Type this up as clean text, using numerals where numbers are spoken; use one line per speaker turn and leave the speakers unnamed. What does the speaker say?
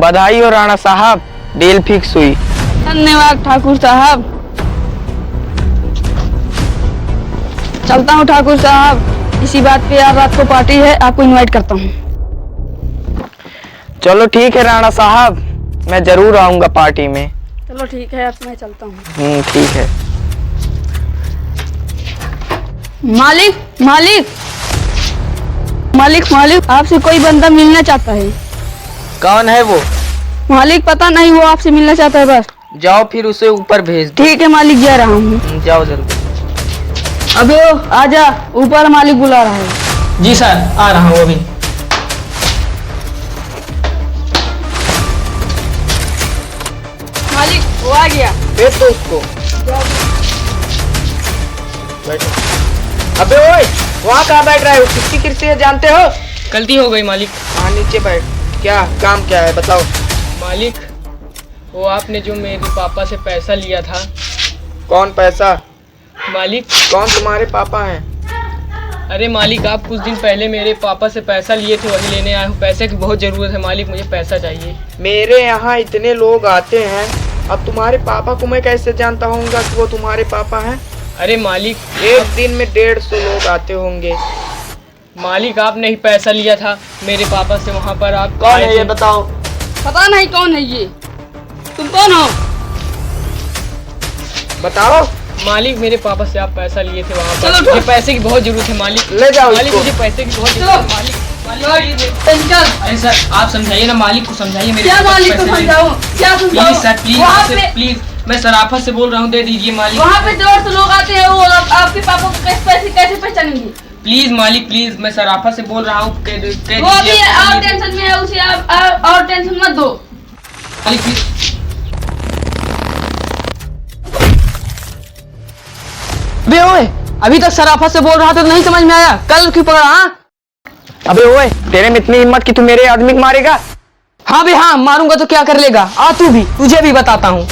बधाई हो राणा साहब, डील फिक्स हुई।
धन्यवाद ठाकुर साहब। चलता हूँ ठाकुर साहब, इसी बात पे आज रात को पार्टी है, आपको इनवाइट करता हूँ।
चलो ठीक है राणा साहब, मैं जरूर आऊंगा पार्टी में।
चलो ठीक है, अब मैं चलता हूँ।
ठीक है।
मालिक मालिक मालिक मालिक, आपसे कोई बंदा मिलना चाहता है।
कौन है वो?
मालिक पता नहीं, वो आपसे मिलना चाहता है बस।
जाओ फिर उसे ऊपर भेज दो।
ठीक है मालिक, जा रहा हूँ।
जाओ जल्दी।
अबे ओ, आजा, ऊपर मालिक बुला रहा है।
जी सर, आ रहा हूँ अभी।
मालिक वो आ गया।
भेज दो उसको। बैठो। अबे ओए, वहाँ कहाँ बैठ रहा है? किसकी कुर्सी है जानते हो?
गलती हो गई मालिक।
हाँ नीचे बैठ। क्या काम क्या है बताओ।
मालिक, वो आपने जो मेरे पापा से पैसा लिया था।
कौन पैसा?
मालिक,
कौन तुम्हारे पापा हैं?
अरे मालिक, आप कुछ दिन पहले मेरे पापा से पैसा लिए थे, वही लेने आया हूँ। पैसे की बहुत ज़रूरत है मालिक, मुझे पैसा चाहिए।
मेरे यहाँ इतने लोग आते हैं, अब तुम्हारे पापा को मैं कैसे जानता होऊंगा कि वो तुम्हारे पापा हैं?
अरे मालिक,
एक दिन में 150 लोग आते होंगे।
मालिक आपने ही पैसा लिया था मेरे पापा से, वहाँ पर आप
कौन है ये बताओ।
पता नहीं कौन है ये, तुम कौन हो?
बताओ।
मालिक, मेरे पापा से आप पैसा लिए थे वहाँ
चलो,
पर। मुझे पैसे की बहुत जरूरत है मालिक।
ले जाओ
मालिक,
इसको।
मुझे पैसे की बहुत जरूरत है मालिक। अरे सर, आप समझाइए ना, मालिक को समझाइए। मेरे
क्या
पापा
मालिक को
पैसे
समझाऊं? क्या समझाऊं?
प्लीज सर, प्लीज
वहाँ
आपसे
पे
प्लीज, मैं सराफत से बोल रहा हूँ, दे दीजिए मालिक।
वहाँ पे 150 लोग आते हैं, वो आपके पापा को कैसे पहचानेंगे?
प्लीज मालिक, प्लीज, मैं सराफत से बोल रहा हूँ, कह
वो
दीजिए
अभी और
मालिक।
टेंशन में है, उसे आप और टेंशन मत दो।
मालिक प्लीज।
बे ओए, अभी तक सराफत से बोल रहा था तो नहीं समझ में आया, कल क्यों पकड़ा? हाँ
अबे ओए, तेरे में इतनी हिम्मत कि तू मेरे आदमी को मारेगा?
हाँ बे हाँ, मारूंगा तो क्या कर लेगा? आ तू भी, तुझे भी बताता हूँ।